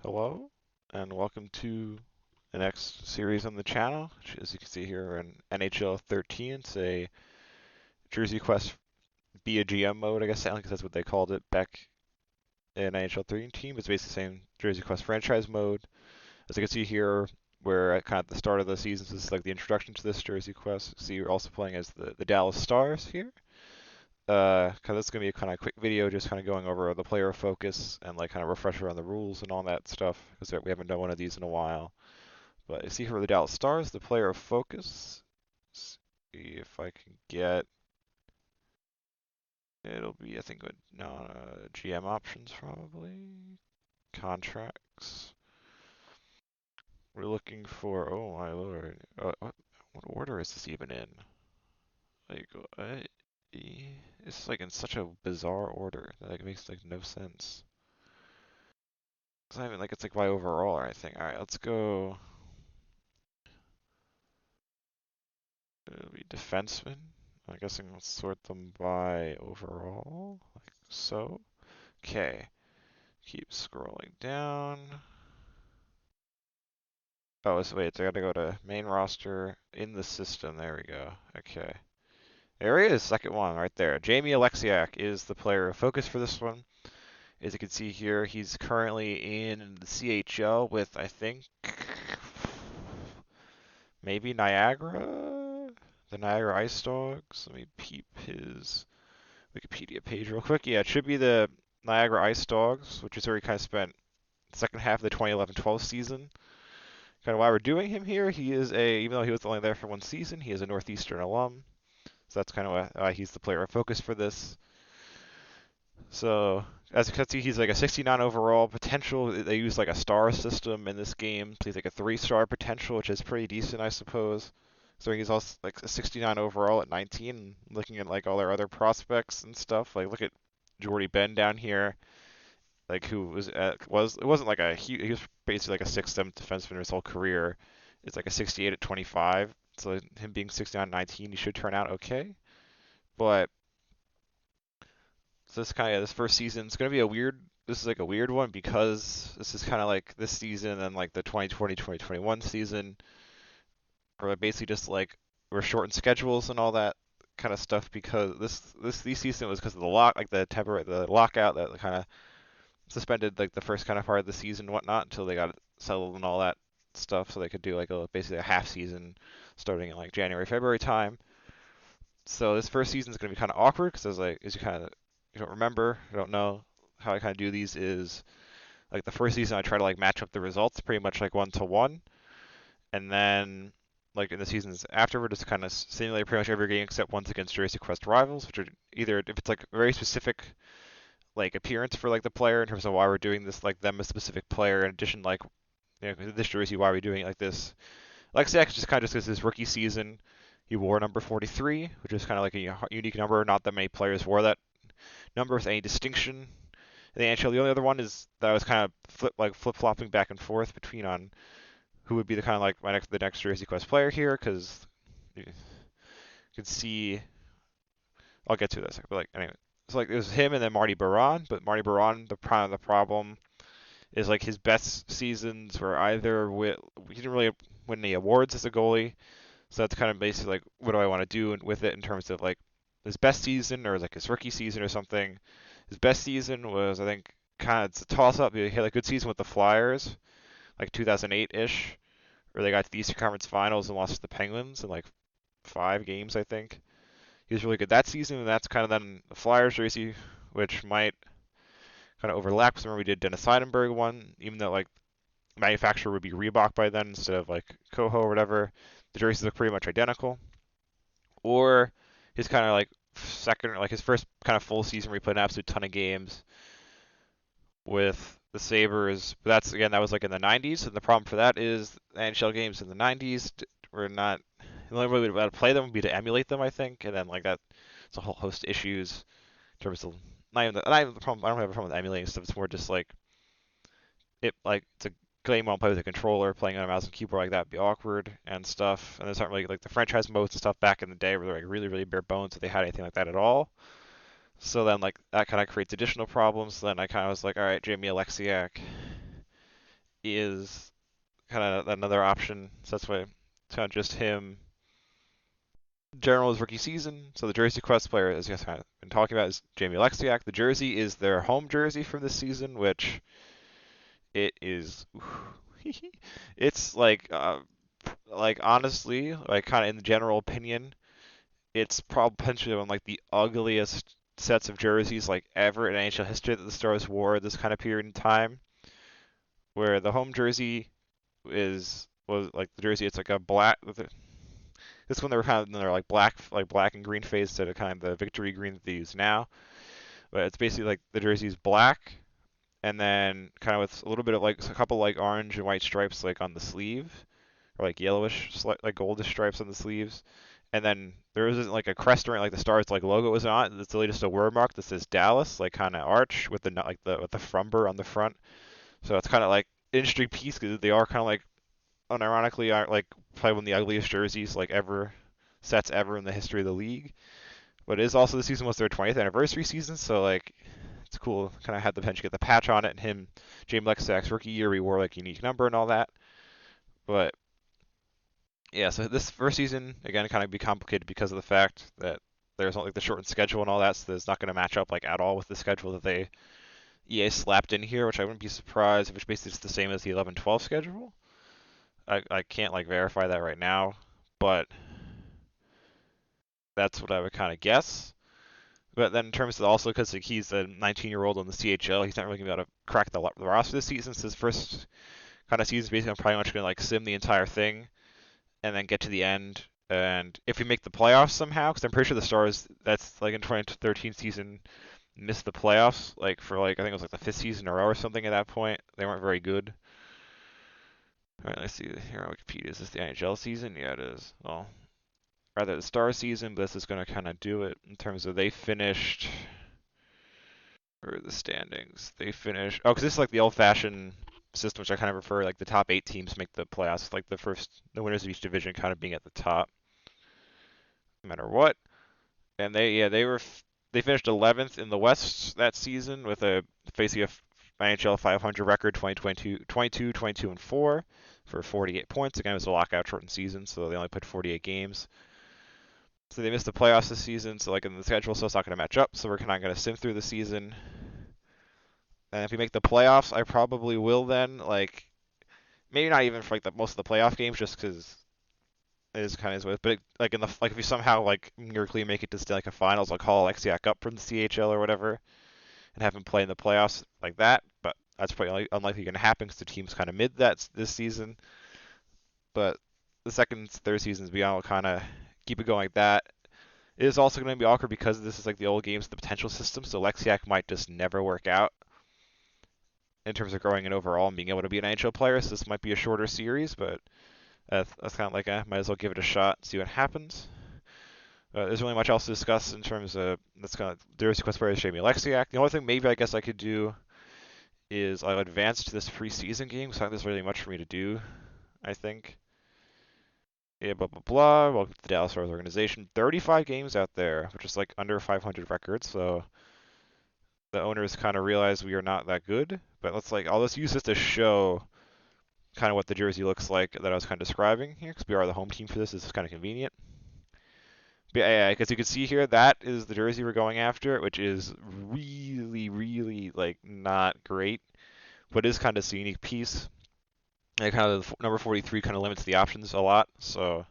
Hello, and welcome to the next series on the channel, which, as you can see here, in NHL 13. It's a Jersey Quest be a GM mode, I guess, because that's what they called it back in NHL 13 team. It's basically the same Jersey Quest franchise mode. As you can see here, where at kind of the start of the season, this is like the introduction to this Jersey Quest. See, you're also playing as the Dallas Stars here. Because it's gonna be a kind of quick video, just kind of going over the player focus and like kind of refresher on the rules and all that stuff, because we haven't done one of these in a while. But you see here the Dallas Stars, the player of focus. See if I can get. It'll be, I think, GM options probably. Contracts. We're looking for. Oh my lord. What order is this even in? Like, it's like in such a bizarre order that like, it makes like no sense. It's not even like it's like by overall or anything. All right, let's go. It'll be defenseman. I'm guessing let's sort them by overall, like so. Okay, keep scrolling down. Oh, so wait, I gotta go to main roster in the system. There we go. Okay. There he is, second one right there. Jamie Oleksiak is the player of focus for this one. As you can see here, he's currently in the CHL with, I think, maybe Niagara? The Niagara Ice Dogs. Let me peep his Wikipedia page real quick. Yeah, it should be the Niagara Ice Dogs, which is where he kind of spent the second half of the 2011-12 season. Kind of why we're doing him here. He is even though he was only there for one season, he is a Northeastern alum. So that's kind of why he's the player of focus for this. So as you can see, he's like a 69 overall potential. They use like a star system in this game. So he's like a 3-star potential, which is pretty decent, I suppose. So he's also like a 69 overall at 19. Looking at like all their other prospects and stuff, like look at Jordy Ben down here, like who was it wasn't like he was basically like a 6-7 defenseman his whole career. It's like a 68 at 25. So him being 69 at 19, he should turn out okay. But so this first season is gonna be a weird. This is like a weird one because this is kind of like this season and like the 2020-2021 season, where basically just like we're shortened schedules and all that kind of stuff because this season was because of the the lockout that kind of suspended like the first kind of part of the season and whatnot until they got it settled and all that stuff, so they could do like basically a half season starting in like January February time. So this first season is gonna be kind of awkward because as you don't remember, you don't know how I kind of do these is like the first season I try to like match up the results pretty much like 1-to-1, and then like in the seasons afterward just kind of simulate pretty much every game except once against Jersey Quest rivals, which are either if it's like a very specific like appearance for like the player in terms of why we're doing this, like them a specific player in addition, like this jersey, why are we doing it like this. Lexiak just kind of just his rookie season he wore number 43, which is kind of like a unique number. Not that many players wore that number with any distinction in the NHL. The only other one is that I was kind of flip flopping back and forth between on who would be the kind of like the next Jersey Quest player here, because you can see I'll get to this, but like anyway, so like it was him and then Marty Baron, but Marty Baron the problem is like his best seasons were either he didn't really win any awards as a goalie, so that's kind of basically like what do I want to do with it in terms of like his best season or like his rookie season or something. His best season was, I think, kind of it's a toss up. He had a good season with the Flyers, like 2008-ish, where they got to the Eastern Conference Finals and lost to the Penguins in like 5 games, I think. He was really good that season, and that's kind of then the Flyers jersey, which might kind of overlap because remember we did Dennis Seidenberg one, even though like manufacturer would be Reebok by then instead of like Coho or whatever. The jerseys look pretty much identical. Or his kind of like second, like his first kind of full season where he played an absolute ton of games with the Sabres. But that's again, that was like in the 90s, and the problem for that is the NHL games in the 90s were not. The only way we'd be able to play them would be to emulate them, I think, and then like that, it's a whole host of issues in terms of not even the problem. I don't have a problem with emulating stuff. It's more just like it's a game I want to play with a controller. Playing on a mouse and keyboard like that would be awkward and stuff. And there's not really like the franchise modes and stuff back in the day were like really really bare bones if they had anything like that at all. So then like that kind of creates additional problems. So then I kind of was like, all right, Jamie Oleksiak, is kind of another option. So that's why it's kind of just him. General is rookie season, so the jersey quest player, as you guys kind of been talking about, is Jamie Oleksiak. The jersey is their home jersey from this season, which it is. It's like honestly, like kind of in the general opinion, it's probably potentially one of like the ugliest sets of jerseys like ever in NHL history that the Stars wore this kind of period in time. Where the home jersey was like the jersey, it's like a black. This one they were kind of they're like black and green phase instead of kind of the victory green that they use now. But it's basically like the jersey's black and then kind of with a little bit of like a couple like orange and white stripes like on the sleeve or like yellowish like goldish stripes on the sleeves. And then there isn't like a crest or like the Stars like logo is on it. It's really just a word mark that says Dallas, like kind of arch with the like the with the frumber on the front. So it's kind of like interesting piece because they are kind of like unironically are like probably one of the ugliest jerseys like ever sets ever in the history of the league. But it is also the season was their 20th anniversary season, so like it's cool. Kind of had the potential to get the patch on it, and him, Jamie Oleksiak's rookie year, we wore like unique number and all that. But yeah, so this first season again kind of be complicated because of the fact that there's not like the shortened schedule and all that, so it's not going to match up like at all with the schedule that they EA slapped in here, which I wouldn't be surprised if it's basically just the same as the 11-12 schedule. I can't like verify that right now, but that's what I would kind of guess. But then in terms of also because like, he's a 19-year-old on the CHL, he's not really gonna be able to crack the roster this season. So his first kind of season, basically, I'm probably much gonna like sim the entire thing and then get to the end. And if we make the playoffs somehow, because I'm pretty sure the Stars that's like in 2013 season missed the playoffs like for like I think it was like the fifth season in a row or something at that point. They weren't very good. All right, let's see here on Wikipedia. Is this the NHL season? Yeah, it is. Well, rather the Star season, but this is going to kind of do it in terms of they finished. Where are the standings? They finished. Oh, because this is like the old-fashioned system, which I kind of prefer. Like the top 8 teams make the playoffs. Like the winners of each division kind of being at the top, no matter what. And they finished 11th in the West that season with a facing a NHL 500 record, 22, and 4 for 48 points. Again, it was a lockout shortened season, so they only played 48 games. So they missed the playoffs this season, so like in the schedule, so it's not going to match up. So we're kind of going to sim through the season. And if we make the playoffs, I probably will then like maybe not even for like the most of the playoff games, just because it is kind of what. But like in the like if we somehow like miraculously make it to like a finals, I'll call Oleksiak up from the CHL or whatever and have him play in the playoffs like that. But that's probably unlikely going to happen because the team's kind of mid that this season. But the second, third seasons beyond will kind of keep it going like that. It is also going to be awkward because this is like the old games, the potential system. So Lexiak might just never work out in terms of growing it overall and being able to be an NHL player. So this might be a shorter series, but that's kind of like, might as well give it a shot, see what happens. There's really much else to discuss in terms of that's kind of jersey quest players, Jamie Oleksiak. The only thing maybe I guess I could do is I'll advance to this preseason game. So there's really much for me to do, I think. Yeah, blah blah blah. Welcome to the Dallas Stars organization. 35 games out there, which is like under 500 records. So the owners kind of realize we are not that good. But I'll just use this to show kind of what the jersey looks like that I was kind of describing here, because we are the home team for this. This is kind of convenient. But yeah, because you can see here, that is the jersey we're going after, which is really, really like not great, but is kind of a unique piece. And kind of number 43 kind of limits the options a lot. So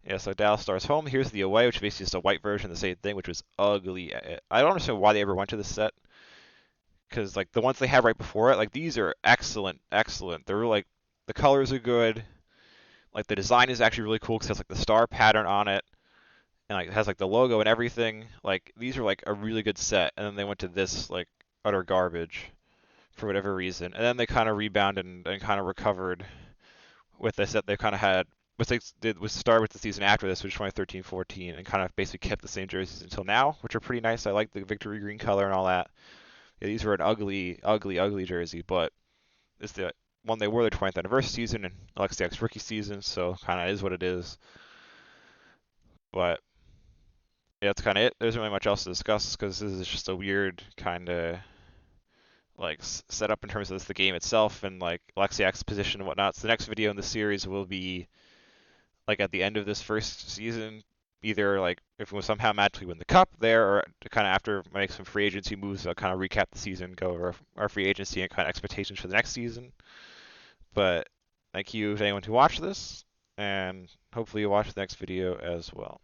yeah, so Dallas Stars home. Here's the away, which is basically just a white version of the same thing, which was ugly. I don't understand why they ever went to this set, because like the ones they have right before it, like these are excellent, excellent. They're like the colors are good. Like the design is actually really cool because it has like the star pattern on it, and like it has like the logo and everything. Like these are like a really good set, and then they went to this like utter garbage for whatever reason, and then they kind of rebounded and kind of recovered with the set they kind of had. What they did was start with the season after this, which was 2013-14, and kind of basically kept the same jerseys until now, which are pretty nice. I like the victory green color and all that. Yeah, these were an ugly, ugly, ugly jersey, but it's the one they wore their 20th anniversary season and Oleksiak's rookie season, so kind of is what it is. But yeah, that's kind of it. There isn't really much else to discuss because this is just a weird kind of like set up in terms of the game itself and like Oleksiak's position and whatnot. So the next video in the series will be like at the end of this first season, either like if we somehow magically win the cup there, or kind of after make some free agency moves, I'll kind of recap the season, go over our free agency and kind of expectations for the next season. But thank you to anyone who watched this, and hopefully you'll watch the next video as well.